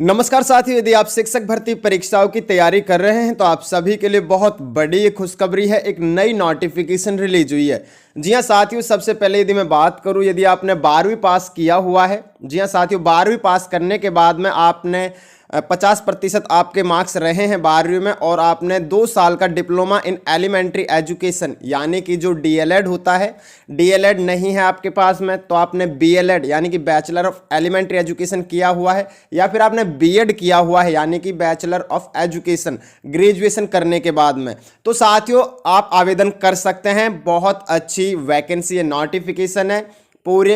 नमस्कार साथियों, यदि आप शिक्षक भर्ती परीक्षाओं की तैयारी कर रहे हैं तो आप सभी के लिए बहुत बड़ी खुशखबरी है। एक नई नोटिफिकेशन रिलीज हुई है। जी हाँ साथियों, सबसे पहले यदि मैं बात करूं, यदि आपने 12वीं पास किया हुआ है, जी हाँ साथियों, 12वीं पास करने के बाद में आपने 50% आपके मार्क्स रहे हैं 12वीं में और आपने 2 साल का डिप्लोमा इन एलिमेंट्री एजुकेशन यानी कि जो डीएलएड होता है, डीएलएड नहीं है आपके पास में तो आपने बीएलएड यानी कि बैचलर ऑफ एलिमेंट्री एजुकेशन किया हुआ है, या फिर आपने बीएड किया हुआ है यानी कि बैचलर ऑफ एजुकेशन ग्रेजुएशन करने के बाद में, तो साथियों आप आवेदन कर सकते हैं। बहुत अच्छी वैकेंसी है, नोटिफिकेशन है, पूरे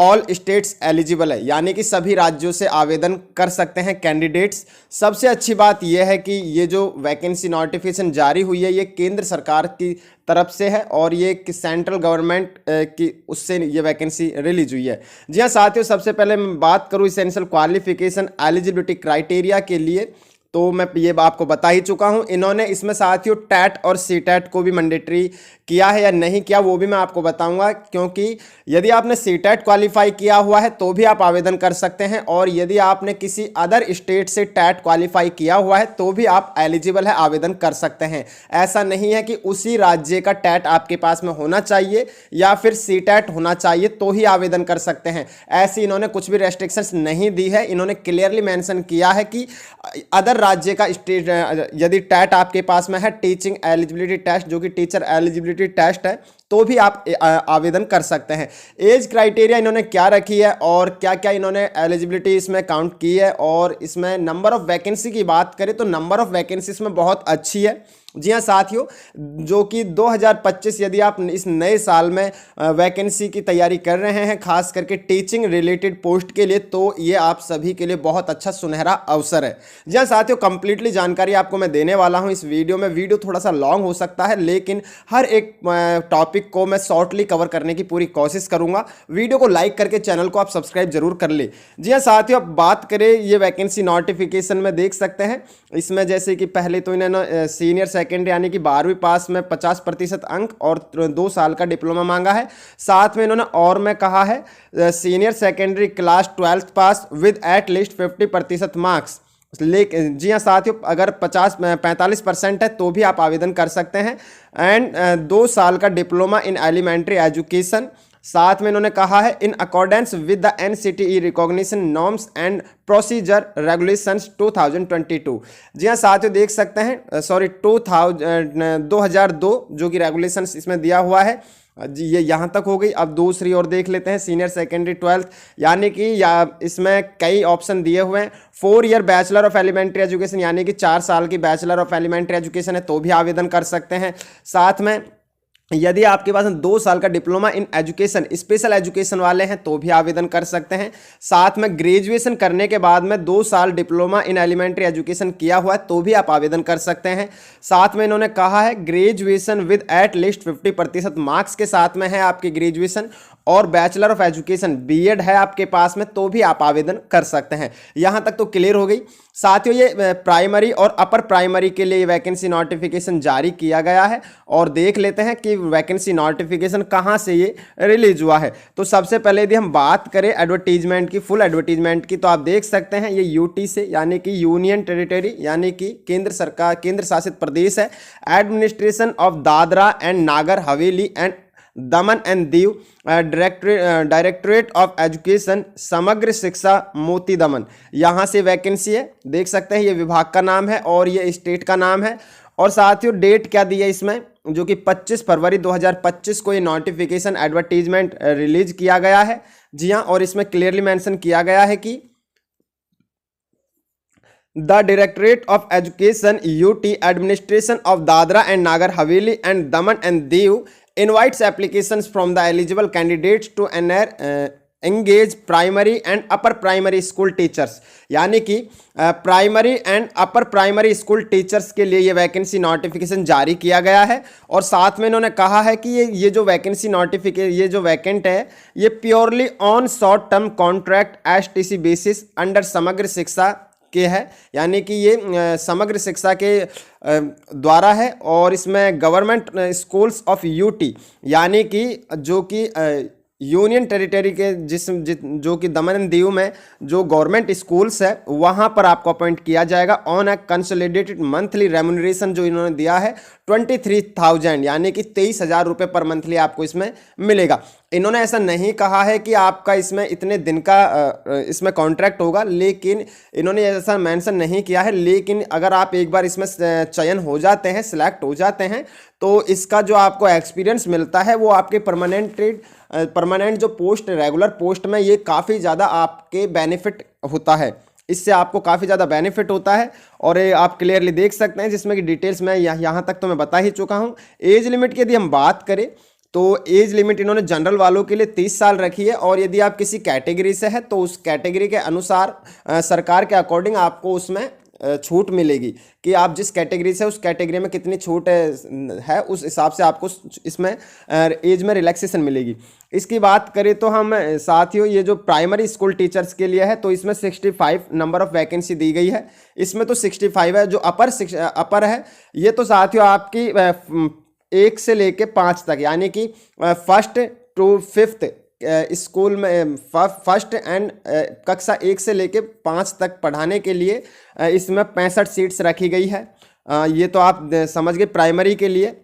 ऑल स्टेट्स एलिजिबल है यानी कि सभी राज्यों से आवेदन कर सकते हैं कैंडिडेट्स। सबसे अच्छी बात यह है कि ये जो वैकेंसी नोटिफिकेशन जारी हुई है ये केंद्र सरकार की तरफ से है और ये सेंट्रल गवर्नमेंट की उससे ये वैकेंसी रिलीज हुई है। जी हाँ साथियों, सबसे पहले मैं बात करूँ इसेंशियल क्वालिफिकेशन एलिजिबिलिटी क्राइटेरिया के लिए, तो मैं ये आपको बता ही चुका हूं। इन्होंने इसमें साथियों टैट और सी टैट को भी मैंडेटरी किया है या नहीं किया वो भी मैं आपको बताऊंगा, क्योंकि यदि आपने सी टैट क्वालिफाई किया हुआ है तो भी आप आवेदन कर सकते हैं और यदि आपने किसी अदर स्टेट से टैट क्वालिफाई किया हुआ है तो भी आप एलिजिबल है, आवेदन कर सकते हैं। ऐसा नहीं है कि उसी राज्य का टैट आपके पास में होना चाहिए या फिर सी टैट होना चाहिए तो ही आवेदन कर सकते हैं। ऐसी इन्होंने कुछ भी रेस्ट्रिक्शंस नहीं दी है। इन्होंने क्लियरली मेंशन किया है कि अदर राज्य का स्टेट यदि टैट आपके पास में है, टीचिंग एलिजिबिलिटी टेस्ट जो कि टीचर एलिजिबिलिटी टेस्ट है, तो भी आप आवेदन कर सकते हैं। एज क्राइटेरिया इन्होंने क्या रखी है और क्या क्या इन्होंने एलिजिबिलिटी इसमें काउंट की है, और इसमें नंबर ऑफ वैकेंसी की बात करें तो नंबर ऑफ वैकेंसी इसमें बहुत अच्छी है। जी हाँ साथियों, जो कि 2025 यदि आप इस नए साल में वैकेंसी की तैयारी कर रहे हैं खास करके टीचिंग रिलेटेड पोस्ट के लिए, तो ये आप सभी के लिए बहुत अच्छा सुनहरा अवसर है। जी हाँ साथियों, कंप्लीटली जानकारी आपको मैं देने वाला हूँ इस वीडियो में। वीडियो थोड़ा सा लॉन्ग हो सकता है लेकिन हर एक टॉपिक को मैं शॉर्टली कवर करने की पूरी कोशिश करूंगा। वीडियो को लाइक करके चैनल को आप सब्सक्राइब जरूर कर ले। जी हाँ साथियों, अब बात करें ये वैकेंसी नोटिफिकेशन में देख सकते हैं इसमें जैसे कि पहले तो इन्होंने सीनियर सेकेंडरी यानी कि 12वीं पास में 50% अंक और 2 साल का डिप्लोमा मांगा है। साथ में इन्होंने और में कहा है senior secondary class 12th pass with eight least 50% marks. लेकिन जी हाँ साथियों, अगर 45% है तो भी आप आवेदन कर सकते हैं। एंड 2 साल का डिप्लोमा इन एलिमेंट्री एजुकेशन। साथ में इन्होंने कहा है इन accordance with the NCTE recognition norms and procedure regulations 2022। जी हाँ साथियों, देख सकते हैं 2002 जो कि रेगुलेशंस इसमें दिया हुआ है। जी ये यहाँ तक हो गई। अब दूसरी ओर देख लेते हैं सीनियर सेकेंडरी 12th यानी कि इसमें कई ऑप्शन दिए हुए हैं। 4 year bachelor of elementary education यानी कि 4 साल की बैचलर ऑफ एलिमेंट्री एजुकेशन है तो भी आवेदन कर सकते हैं। साथ में यदि आपके पास 2 साल का diploma in education special education वाले हैं तो भी आवेदन कर सकते हैं। साथ में ग्रेजुएशन करने के बाद में 2 साल डिप्लोमा इन एलिमेंट्री एजुकेशन किया हुआ है तो भी आप आवेदन कर सकते हैं। साथ में इन्होंने कहा है graduation with eight least 50% marks के साथ में है आपकी ग्रेजुएशन, और बैचलर ऑफ एजुकेशन बीएड है आपके पास में तो भी आप आवेदन कर सकते हैं। यहाँ तक तो क्लियर हो गई। साथियों, ये प्राइमरी और अपर प्राइमरी के लिए वैकेंसी नोटिफिकेशन जारी किया गया है और देख लेते हैं कि वैकेंसी नोटिफिकेशन कहाँ से ये रिलीज हुआ है। तो सबसे पहले यदि हम बात करें एडवर्टीजमेंट की, फुल एडवर्टीजमेंट की, तो आप देख सकते हैं ये यूटी से यानी कि यूनियन टेरिटरी यानी कि केंद्र सरकार केंद्र शासित प्रदेश है। Administration of Dadra and Nagar Haveli and Daman and Diu directorate of education समग्र शिक्षा मोती दमन, यहाँ से वैकेंसी है। देख सकते हैं ये विभाग का नाम है और ये स्टेट का नाम है। और साथियों डेट क्या दी है इसमें, जो कि 25 फरवरी 2025 को ये नोटिफिकेशन एडवर्टीजमेंट रिलीज किया गया है। जी हाँ, और इसमें क्लियरली मेंशन किया गया है कि the directorate of education UT administration of Dadra and Nagar Haveli and Daman and Diu invites applications from the eligible candidates to engage primary and upper primary school teachers, यानी कि primary and upper primary school teachers के लिए ये vacancy notification जारी किया गया है। और साथ में इन्होंने कहा है कि ये जो वैकेंसी नोटिफिकेशन ये जो वैकेंट है ये purely on short term contract STC basis under Samagra शिक्षा के है, यानी कि ये समग्र शिक्षा के द्वारा है। और इसमें गवर्नमेंट स्कूल्स ऑफ यूटी यानी कि जो कि यूनियन टेरिटरी के जो कि दमन एंड दीव में जो गवर्नमेंट स्कूल्स है वहाँ पर आपको अपॉइंट किया जाएगा on a consolidated monthly remuneration जो इन्होंने दिया है 23,000 यानी कि 23,000 रुपये पर मंथली आपको इसमें मिलेगा। इन्होंने ऐसा नहीं कहा है कि आपका इसमें इतने दिन का इसमें कॉन्ट्रैक्ट होगा, लेकिन इन्होंने ऐसा मेंशन नहीं किया है। लेकिन अगर आप एक बार इसमें चयन हो जाते हैं, सिलेक्ट हो जाते हैं, तो इसका जो आपको एक्सपीरियंस मिलता है वो आपके परमानेंट जो पोस्ट, रेगुलर पोस्ट में ये काफ़ी ज़्यादा आपके बेनिफिट होता है, इससे आपको काफ़ी ज़्यादा बेनिफिट होता है। और ये आप क्लियरली देख सकते हैं, जिसमें कि डिटेल्स मैं यहाँ तक तो मैं बता ही चुका हूँ। एज लिमिट की यदि हम बात करें तो एज लिमिट इन्होंने जनरल वालों के लिए 30 साल रखी है, और यदि आप किसी कैटेगरी से है तो उस कैटेगरी के अनुसार सरकार के अकॉर्डिंग आपको उसमें छूट मिलेगी कि आप जिस कैटेगरी से, उस कैटेगरी में कितनी छूट है उस हिसाब से आपको इसमें एज में रिलैक्सेशन मिलेगी। इसकी बात करें तो हम साथियों, ये जो प्राइमरी स्कूल टीचर्स के लिए है तो इसमें 65 नंबर ऑफ वैकेंसी दी गई है। इसमें तो 65 है। जो अपर है ये तो साथियों आपकी 1 से लेके 5 तक, यानी कि फर्स्ट टू फिफ्थ स्कूल में फर्स्ट एंड कक्षा 1 से लेके 5 तक पढ़ाने के लिए इसमें 65 सीट्स रखी गई है। ये तो आप समझ गए प्राइमरी के लिए।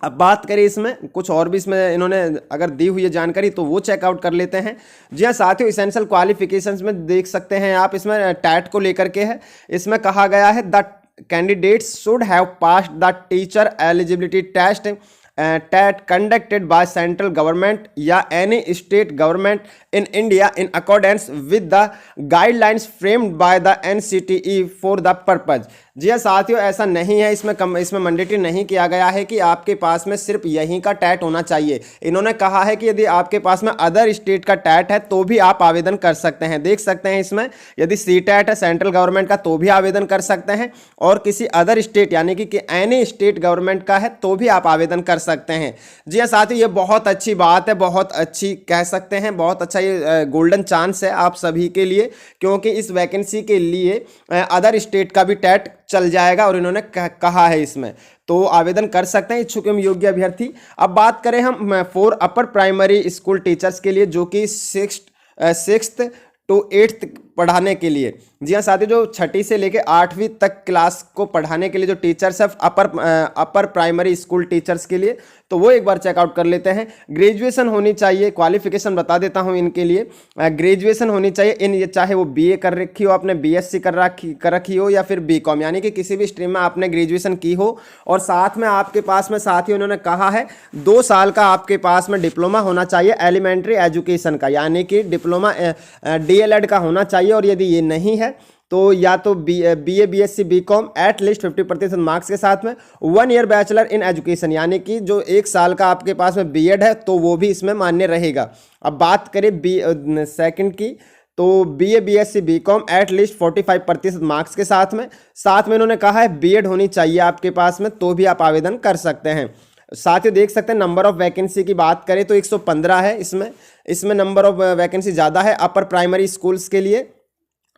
अब बात करें इसमें कुछ और भी इसमें इन्होंने अगर दी हुई है जानकारी तो वो चेकआउट कर लेते हैं। जी हाँ साथियों, इसेंशियल क्वालिफिकेशंस में देख सकते हैं आप, इसमें टैट को लेकर के है। इसमें कहा गया है the candidates should have passed the teacher eligibility test TET conducted by central government या any state government in India in accordance with the guidelines framed by the NCTE for the purpose. जी हाँ साथियों, ऐसा नहीं है, इसमें mandatory नहीं किया गया है कि आपके पास में सिर्फ यहीं का टैट होना चाहिए। इन्होंने कहा है कि यदि आपके पास में अदर स्टेट का टैट है तो भी आप आवेदन कर सकते हैं। देख सकते हैं इसमें यदि सी टैट है सेंट्रल गवर्नमेंट का तो भी आवेदन कर सकते हैं, और किसी अदर स्टेट यानी कि एनी स्टेट गवर्नमेंट का है तो भी आप आवेदन कर सकते हैं। जी हाँ साथियों, ये बहुत अच्छी बात है, बहुत अच्छी कह सकते हैं, बहुत अच्छा ये गोल्डन चांस है आप सभी के लिए, क्योंकि इस वैकेंसी के लिए अदर स्टेट का भी टैट चल जाएगा और इन्होंने कहा है इसमें, तो आवेदन कर सकते हैं इच्छुक एवं योग्य अभ्यर्थी। अब बात करें हम for upper primary school teachers के लिए, जो कि 6th to 8th पढ़ाने के लिए। जी हाँ साथियों, जो 6ठी से लेकर 8वीं तक क्लास को पढ़ाने के लिए जो टीचर्स है अपर प्राइमरी स्कूल टीचर्स के लिए, तो वो एक बार चेकआउट कर लेते हैं। ग्रेजुएशन होनी चाहिए, क्वालिफिकेशन बता देता हूँ इनके लिए। ग्रेजुएशन होनी चाहिए इन, चाहे वो बीए कर रखी हो आपने, बीएससी कर रखी हो, या फिर बीकॉम, यानी कि किसी भी स्ट्रीम में आपने ग्रेजुएशन की हो। और साथ में आपके पास में साथियों उन्होंने कहा है 2 साल का आपके पास में डिप्लोमा होना चाहिए एलिमेंट्री एजुकेशन का, यानी कि डिप्लोमा डीएलएड का होना चाहिए। और यदि ये नहीं है तो या तो BA BSc BCom at least 50% marks के साथ में 1 ईयर बैचलर इन एजुकेशन, यानी कि जो 1 साल का आपके पास में बीएड है तो वो भी इसमें मान्य रहेगा। अब बात करें सेकंड की, तो BA BSc BCom at least 45% marks के साथ में इन्होंने कहा है बीएड होनी चाहिए आपके पास में, तो भी आप आवेदन कर सकते हैं। साथ ही देख सकते हैं नंबर ऑफ वैकेंसी की बात करें तो 115 है इसमें नंबर ऑफ वैकेंसी ज़्यादा है अपर प्राइमरी स्कूल्स के लिए,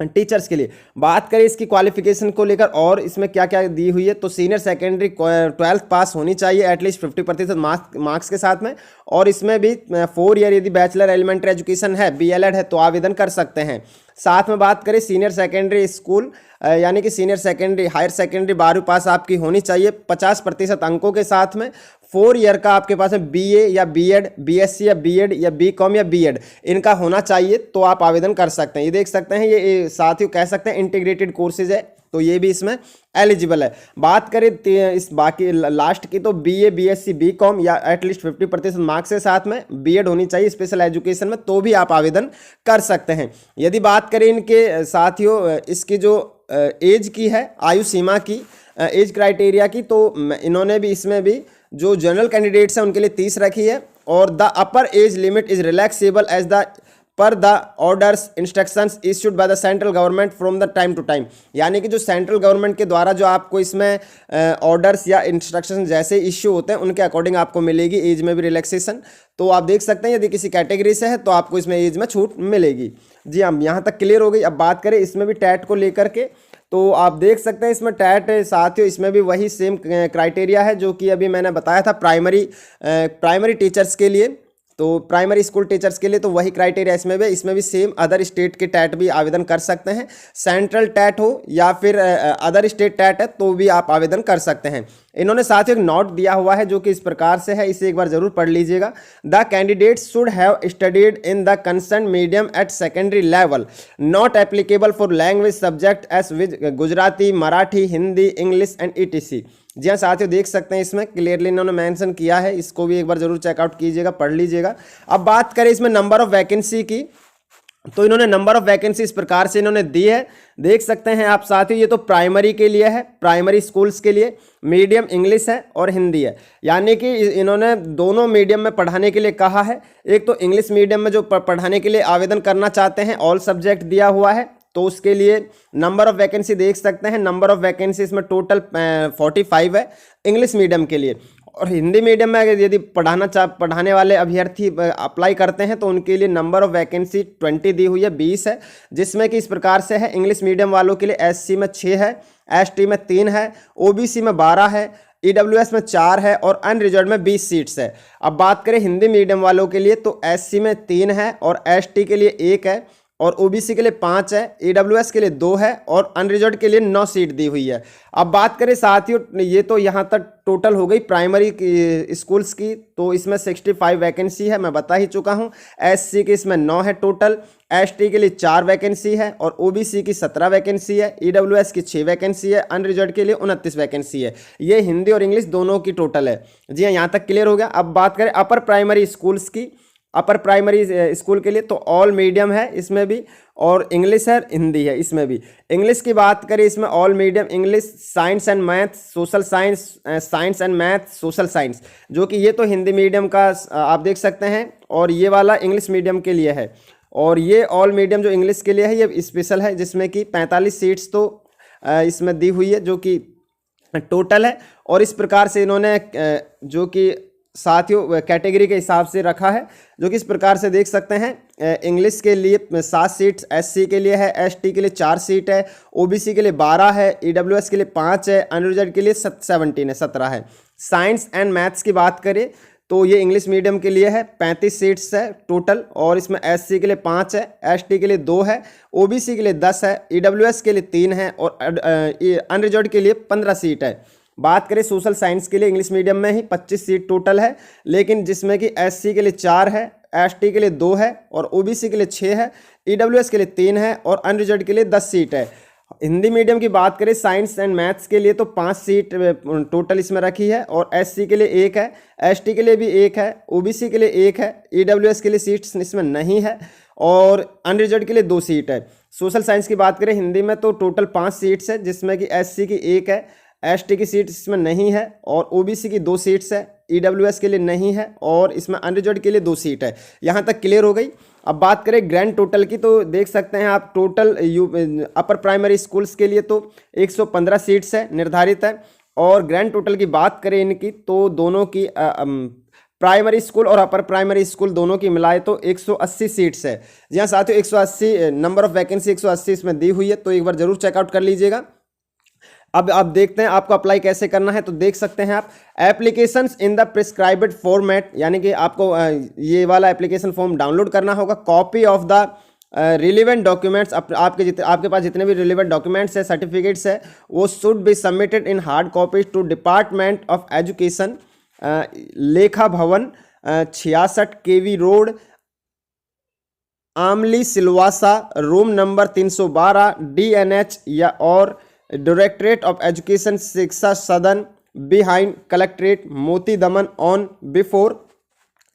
टीचर्स के लिए। बात करें इसकी क्वालिफिकेशन को लेकर और इसमें क्या क्या दी हुई है, तो सीनियर सेकेंडरी 12th पास होनी चाहिए एटलीस्ट 50% मार्क्स के साथ में, और इसमें भी 4 ईयर यदि बैचलर एलिमेंट्री एजुकेशन है, बीएलएड है, तो आवेदन कर सकते हैं। साथ में बात करें सीनियर सेकेंडरी स्कूल यानी कि सीनियर सेकेंडरी हायर सेकेंडरी 12वीं पास आपकी होनी चाहिए 50% अंकों के साथ में। 4 ईयर का आपके पास में बीए या बीएड, बीएससी या बीएड या बीकॉम या बीएड इनका होना चाहिए, तो आप आवेदन कर सकते हैं। ये देख सकते हैं, ये साथियों कह सकते हैं इंटीग्रेटेड कोर्सेज है, तो ये भी इसमें एलिजिबल है। बात करें इस बाकी लास्ट की, तो बीए बीएससी बीकॉम या एटलीस्ट 50% मार्क्स के साथ में बीएड होनी चाहिए स्पेशल एजुकेशन में, तो भी आप आवेदन कर सकते हैं। यदि बात करें इनके साथियों इसकी जो एज की है, आयु सीमा की, एज क्राइटेरिया की, तो इन्होंने भी इसमें भी जो जनरल कैंडिडेट्स हैं उनके लिए 30 रखी है, और the upper age limit is relaxable as the per the orders instructions issued by the central government from the time to time, यानी कि जो सेंट्रल गवर्नमेंट के द्वारा जो आपको इसमें ऑर्डर्स या इंस्ट्रक्शन जैसे इश्यू होते हैं उनके अकॉर्डिंग आपको मिलेगी एज में भी रिलैक्सेशन। तो आप देख सकते हैं यदि किसी कैटेगरी से है तो आपको इसमें एज में छूट मिलेगी। जी हाँ, यहाँ तक क्लियर हो गई। अब बात करें इसमें भी टैट को लेकर के, तो आप देख सकते हैं इसमें टैट साथियों इसमें भी वही सेम क्राइटेरिया है जो कि अभी मैंने बताया था प्राइमरी टीचर्स के लिए। तो प्राइमरी स्कूल टीचर्स के लिए तो वही क्राइटेरिया इसमें भी सेम अदर स्टेट के टैट भी आवेदन कर सकते हैं। सेंट्रल टैट हो या फिर अदर स्टेट टैट है तो भी आप आवेदन कर सकते हैं। इन्होंने साथ ही एक नोट दिया हुआ है जो कि इस प्रकार से है, इसे एक बार जरूर पढ़ लीजिएगा। The candidates should have studied in the concern medium at secondary level, not applicable for language subjects viz Gujarati, Marathi, Hindi, English and etc. जी हाँ साथियों, देख सकते हैं इसमें क्लियरली इन्होंने मेंशन किया है, इसको भी एक बार जरूर चेकआउट कीजिएगा, पढ़ लीजिएगा। अब बात करें इसमें नंबर ऑफ वैकेंसी की, तो इन्होंने नंबर ऑफ वैकेंसी इस प्रकार से इन्होंने दी है, देख सकते हैं आप साथियों। ये तो प्राइमरी के लिए है, प्राइमरी स्कूल्स के लिए मीडियम इंग्लिश है और हिंदी है, यानी कि इन्होंने दोनों मीडियम में पढ़ाने के लिए कहा है। एक तो इंग्लिश मीडियम में जो पढ़ाने के लिए आवेदन करना चाहते हैं, ऑल सब्जेक्ट दिया हुआ है, तो उसके लिए नंबर ऑफ वैकेंसी देख सकते हैं। नंबर ऑफ वैकेंसी इसमें टोटल 45 है इंग्लिश मीडियम के लिए। और हिंदी मीडियम में अगर यदि पढ़ाने वाले अभ्यर्थी अप्लाई करते हैं तो उनके लिए नंबर ऑफ वैकेंसी 20 दी हुई है, 20 है, जिसमें कि इस प्रकार से है। इंग्लिश मीडियम वालों के लिए एससी में 6 है, एसटी में 3 है, ओबीसी में 12 है, ईडब्ल्यूएस में 4 है और अनरिजर्व में 20 सीट्स है। अब बात करें हिंदी मीडियम वालों के लिए तो एससी में 3 है और एसटी के लिए 1 है और ओबीसी के लिए 5 है, ईडब्ल्यूएस के लिए 2 है और अनरिजर्व के लिए 9 सीट दी हुई है। अब बात करें साथियों, ये तो यहाँ तक टोटल हो गई प्राइमरी स्कूल्स की, तो इसमें 65 वैकेंसी है, मैं बता ही चुका हूँ। एससी की इसमें 9 है टोटल, एसटी के लिए 4 वैकेंसी है और ओबीसी की 17 वैकेंसी है, ईडब्ल्यूएस की 6 वैकेंसी है, अनरिजर्व के लिए 29 वैकेंसी है। ये हिंदी और इंग्लिश दोनों की टोटल है। जी हाँ, यहाँ तक क्लियर हो गया। अब बात करें अपर प्राइमरी स्कूल्स की, अपर प्राइमरी स्कूल के लिए तो ऑल मीडियम है इसमें भी, और इंग्लिश है, हिंदी है इसमें भी। इंग्लिश की बात करें इसमें all medium English, science and math, social science, science and math, social science, जो कि ये तो हिंदी मीडियम का आप देख सकते हैं, और ये वाला इंग्लिश मीडियम के लिए है। और ये ऑल मीडियम जो इंग्लिश के लिए है ये स्पेशल है, जिसमें कि 45 सीट्स तो इसमें दी हुई है जो कि टोटल है। और इस प्रकार से इन्होंने जो कि साथियों कैटेगरी के हिसाब से रखा है, जो कि इस प्रकार से देख सकते हैं। इंग्लिश के लिए 7 सीट्स एससी के लिए है, एसटी के लिए 4 सीट है, ओबीसी के लिए 12 है, ईडब्ल्यूएस के लिए 5 है, अनरिजर्व के लिए 17 है। साइंस एंड मैथ्स की बात करें तो ये इंग्लिश मीडियम के लिए है, 35 सीट्स है टोटल, और इसमें एससी के लिए 5 है, एसटी के लिए 2 है, ओबीसी के लिए 10 है, ईडब्ल्यूएस के लिए 3 है और अनरिजर्व के लिए 15 सीट है। बात करें सोशल साइंस के लिए इंग्लिश मीडियम में ही 25 सीट टोटल है, लेकिन जिसमें कि एससी के लिए 4 है, एसटी के लिए 2 है और ओबीसी के लिए 6 है, ईडब्ल्यूएस के लिए 3 है और अनरिजर्व के लिए 10 सीट है। हिंदी मीडियम की बात करें साइंस एंड मैथ्स के लिए तो 5 सीट टोटल इसमें रखी है, और एससी के लिए 1 है, एसटी के लिए भी 1 है, ओबीसी के लिए 1 है, ईडब्ल्यूएस के लिए सीट्स इसमें नहीं है और अनरिजर्व के लिए 2 सीट है। सोशल साइंस की बात करें हिंदी में तो टोटल 5 सीट्स है, जिसमें कि एससी की 1 है, एसटी की सीट इसमें नहीं है और ओबीसी की 2 सीट्स है, ईडब्ल्यूएस के लिए नहीं है और इसमें अनरिजर्व के लिए 2 सीट है। यहाँ तक क्लियर हो गई। अब बात करें ग्रैंड टोटल की तो देख सकते हैं आप टोटल अपर प्राइमरी स्कूल्स के लिए तो 115 सीट्स है निर्धारित है, और ग्रैंड टोटल की बात करें इनकी तो दोनों की प्राइमरी स्कूल और अपर प्राइमरी स्कूल दोनों की मिलाए तो 180 सीट्स है। जी हाँ साथियों, 180 नंबर ऑफ वैकेंसी 180 इसमें दी हुई है, तो एक बार जरूर चेकआउट कर लीजिएगा। अब आप देखते हैं आपको अप्लाई कैसे करना है, तो देख सकते हैं आप applications in the prescribed format, यानी कि आपको ये वाला एप्लीकेशन फॉर्म डाउनलोड करना होगा। Copy of the relevant documents, आपके पास जितने भी रिलेवेंट डॉक्यूमेंट्स है, सर्टिफिकेट्स है, वो should be submitted in hard copies to department of education, Lekha Bhawan, 66 KV road, Amli Silvassa, room number 312, DNH या और डायरेक्टरेट ऑफ एजुकेशन, शिक्षा सदन, बिहाइंड कलेक्ट्रेट, मोती दमन, ऑन बिफोर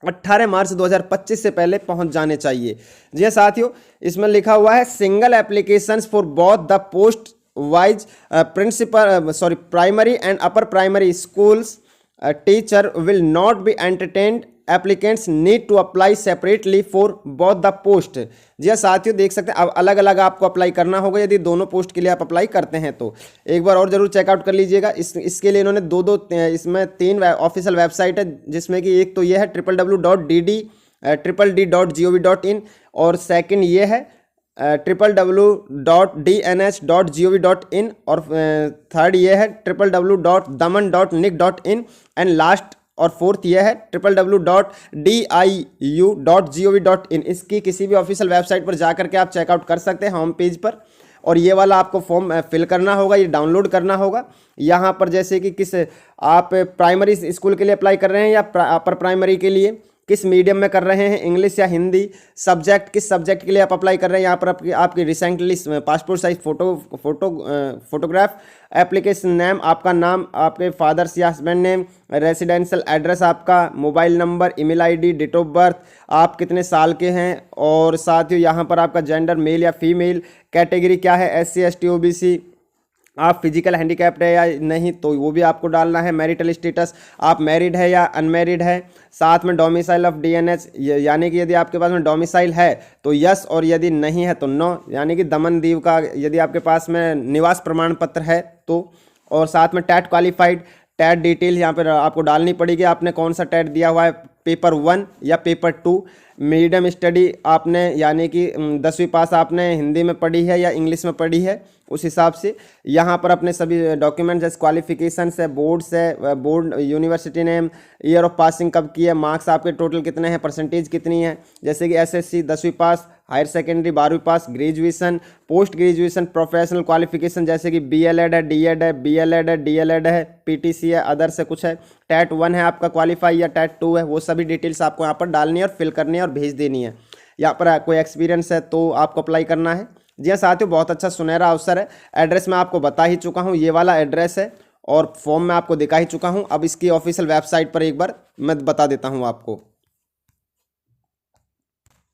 18 मार्च 2025 से पहले पहुंच जाने चाहिए। जी हाँ साथियों, इसमें लिखा हुआ है single applications for both the post wise primary and upper primary schools teacher will not be entertained, applicants need to apply separately for both the post. जी हाँ साथियों, देख सकते हैं अब अलग अलग आपको अप्लाई करना होगा यदि दोनों पोस्ट के लिए आप अप्लाई करते हैं तो। एक बार और जरूर चेकआउट कर लीजिएगा। इसके लिए इन्होंने दो इसमें 3 ऑफिशियल वेबसाइट है, जिसमें कि एक तो ये है www.dd.gov.in और सेकंड ये है www.dnh.gov.in और थर्ड ये है www.daman.nic.in एंड लास्ट और फोर्थ यह है www.diu.gov.in। इसकी किसी भी ऑफिशियल वेबसाइट पर जा करके आप चेकआउट कर सकते हैं होम पेज पर। और ये वाला आपको फॉर्म फिल करना होगा, ये डाउनलोड करना होगा। यहाँ पर जैसे कि किस आप प्राइमरी स्कूल के लिए अप्लाई कर रहे हैं या अपर प्राइमरी के लिए, किस मीडियम में कर रहे हैं, इंग्लिश या हिंदी, सब्जेक्ट किस सब्जेक्ट के लिए आप अप्लाई कर रहे हैं, यहाँ पर आपकी recently passport size photograph, application name, आपका नाम, आपके फादर्स या हस्बैंड नेम, रेसिडेंशियल एड्रेस आपका, mobile number, email ID, date of birth, आप कितने साल के हैं, और साथ ही यहाँ पर आपका जेंडर मेल या फीमेल, कैटेगरी क्या है, SC ST OBC, आप फिजिकल हैंडीकैप्ड है या नहीं तो वो भी आपको डालना है। मैरिटल स्टेटस, आप मैरिड है या अनमैरिड है। साथ में डोमिसाइल ऑफ DNH, यानी कि यदि आपके पास में डोमिसाइल है तो यस, और यदि नहीं है तो नो, यानी कि दमन दीव का यदि आपके पास में निवास प्रमाण पत्र है तो। और साथ में टैट क्वालिफाइड, टैट डिटेल यहाँ पर आपको डालनी पड़ेगी, आपने कौन सा टैट दिया हुआ है, पेपर 1 या पेपर 2। मीडियम स्टडी आपने यानी कि 10वीं पास आपने हिंदी में पढ़ी है या इंग्लिश में पढ़ी है, उस हिसाब से यहाँ पर अपने सभी डॉक्यूमेंट जैसे क्वालिफिकेशंस है, बोर्ड्स है, board university name, year of passing कब की है, मार्क्स आपके टोटल कितने हैं, परसेंटेज कितनी है, जैसे कि SSC 10वीं पास, हायर सेकेंडरी 12वीं pass, graduation, post graduation, professional qualification जैसे कि BLED है, DED है, BLED है, DLED है, PTC है, अदर से कुछ है, टैट 1 है आपका क्वालिफाई या टैट 2 है, वो सभी डिटेल्स आपको यहाँ पर डालनी है और फिल करनी है और भेज देनी है। यहाँ पर कोई एक्सपीरियंस है तो आपको अप्लाई करना है। जी हाँ साथियों, बहुत अच्छा सुनहरा अवसर है। एड्रेस मैं आपको बता ही चुका हूँ, ये वाला एड्रेस है और फॉर्म मैं आपको दिखा ही चुका हूँ। अब इसकी ऑफिशियल वेबसाइट पर एक बार मैं बता देता हूँ आपको।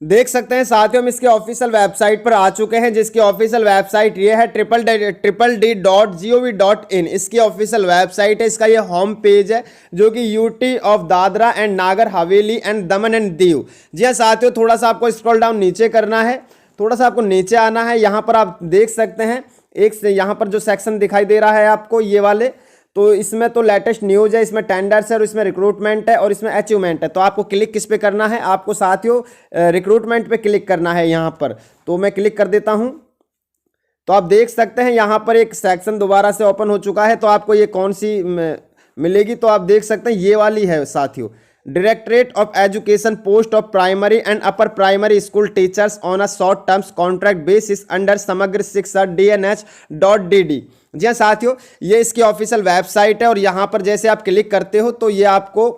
देख सकते हैं साथियों, हम इसके ऑफिशियल वेबसाइट पर आ चुके हैं, जिसकी ऑफिशियल वेबसाइट ये है www.gov.in। इसकी ऑफिशियल वेबसाइट है, इसका ये होम पेज है जो कि UT of Dadra and Nagar Haveli and Daman and Diu. जी हाँ साथियों, थोड़ा सा आपको स्क्रॉल डाउन नीचे करना है, थोड़ा सा आपको नीचे आना है। यहाँ पर आप देख सकते हैं एक से यहाँ पर जो सेक्शन दिखाई दे रहा है आपको ये वाले, तो इसमें तो लेटेस्ट न्यूज़ है, इसमें टेंडर्स है और इसमें रिक्रूटमेंट है और इसमें अचीवमेंट है। तो आपको क्लिक किस पे करना है, आपको साथियों रिक्रूटमेंट पे क्लिक करना है यहाँ पर। तो मैं क्लिक कर देता हूँ, तो आप देख सकते हैं यहाँ पर एक सेक्शन दोबारा से ओपन हो चुका है। तो आपको ये कौन सी मिलेगी, तो आप देख सकते हैं ये वाली है साथियों, directorate of education, post of primary and upper primary school teachers on a short terms contract basis under Samagra शिक्षा DNH.DD। जी हाँ साथियों, ये इसकी ऑफिशियल वेबसाइट है और यहाँ पर जैसे आप क्लिक करते हो तो ये आपको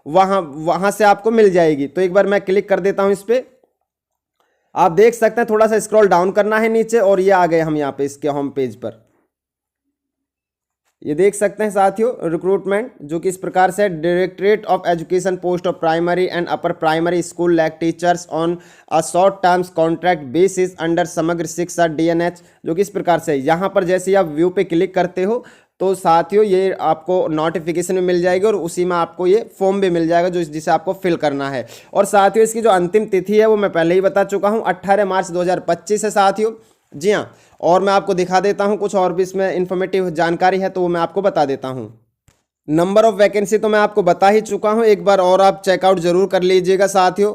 वहाँ से आपको मिल जाएगी। तो एक बार मैं क्लिक कर देता हूँ इस पर, आप देख सकते हैं थोड़ा सा स्क्रॉल डाउन करना है नीचे और ये आ गए हम यहाँ पे इसके होम पेज पर। ये देख सकते हैं साथियों रिक्रूटमेंट जो कि इस प्रकार से, directorate of education, post of primary and upper primary school lack teachers on a short terms contract basis under Samagra Shiksha DNH, जो कि इस प्रकार से। यहाँ पर जैसे आप व्यू पे क्लिक करते हो तो साथियों ये आपको नोटिफिकेशन भी मिल जाएगी और उसी में आपको ये फॉर्म भी मिल जाएगा जो जिसे आपको फिल करना है। और साथियों इसकी जो अंतिम तिथि है वो मैं पहले ही बता चुका हूँ, 18 मार्च 2025 है साथियों। जी हाँ, और मैं आपको दिखा देता हूं कुछ और भी इसमें इंफॉर्मेटिव जानकारी है तो वो मैं आपको बता देता हूं। नंबर ऑफ वैकेंसी तो मैं आपको बता ही चुका हूं, एक बार और आप चेकआउट जरूर कर लीजिएगा साथियों।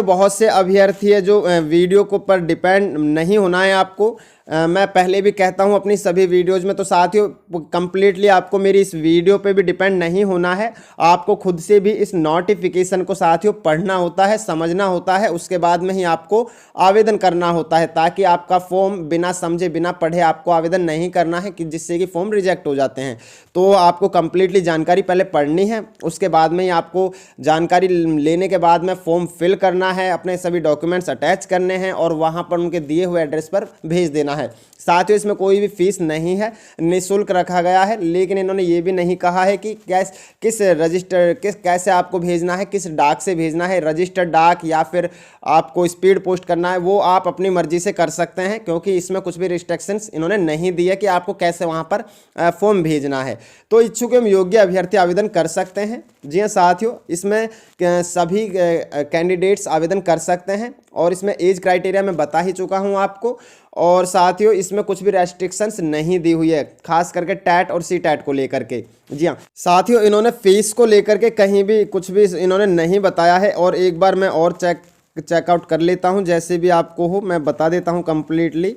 बहुत से अभ्यर्थी है जो वीडियो को पर डिपेंड नहीं होना है आपको। मैं पहले भी कहता हूं अपनी सभी वीडियोज़ में, तो साथियों कंप्लीटली आपको मेरी इस वीडियो पे भी डिपेंड नहीं होना है, आपको खुद से भी इस नोटिफिकेशन को साथियों पढ़ना होता है, समझना होता है, उसके बाद में ही आपको आवेदन करना होता है, ताकि आपका फॉर्म बिना समझे बिना पढ़े आपको आवेदन नहीं करना है कि जिससे कि फॉर्म रिजेक्ट हो जाते हैं। तो आपको कंप्लीटली जानकारी पहले पढ़नी है, उसके बाद में ही आपको जानकारी लेने के बाद में फॉर्म फिल करना है, अपने सभी डॉक्यूमेंट्स अटैच करने हैं और वहाँ पर उनके दिए हुए एड्रेस पर भेज देना है। साथियों इसमें कोई भी फीस नहीं है, निःशुल्क रखा गया है, लेकिन इन्होंने ये भी नहीं कहा है कि कैसे आपको भेजना है, किस डाक से भेजना है, रजिस्टर्ड डाक या फिर आपको स्पीड पोस्ट करना है, वो आप अपनी मर्जी से कर सकते हैं, क्योंकि इसमें कुछ भी रिस्ट्रिक्शंस इन्होंने नहीं दिया कि आपको कैसे वहाँ पर फॉर्म भेजना है। तो इच्छुक एवं योग्य अभ्यर्थी आवेदन कर सकते हैं। जी हाँ साथियों, इसमें सभी कैंडिडेट्स आवेदन कर सकते हैं और इसमें एज क्राइटेरिया मैं बता ही चुका हूँ आपको। और साथियों इसमें कुछ भी रेस्ट्रिक्शंस नहीं दी हुई है, खास करके टैट और CTET को लेकर के। जी हाँ साथियों, इन्होंने फीस को लेकर के कहीं भी कुछ भी इन्होंने नहीं बताया है। और एक बार मैं और चेकआउट कर लेता हूँ, जैसे भी आपको हो मैं बता देता हूँ कम्प्लीटली।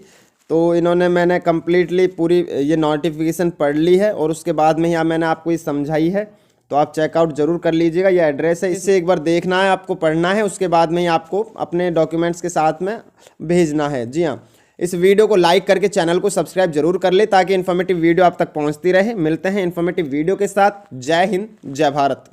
तो मैंने कम्प्लीटली पूरी ये नोटिफिकेशन पढ़ ली है और उसके बाद में ही मैंने आपको ये समझाई है। तो आप चेकआउट जरूर कर लीजिएगा। ये एड्रेस है, इसे एक बार देखना है, आपको पढ़ना है, उसके बाद में ही आपको अपने डॉक्यूमेंट्स के साथ में भेजना है। जी हाँ, इस वीडियो को लाइक करके चैनल को सब्सक्राइब जरूर कर ले ताकि इन्फॉर्मेटिव वीडियो आप तक पहुंचती रहे। मिलते हैं इन्फॉर्मेटिव वीडियो के साथ। जय हिंद, जय भारत।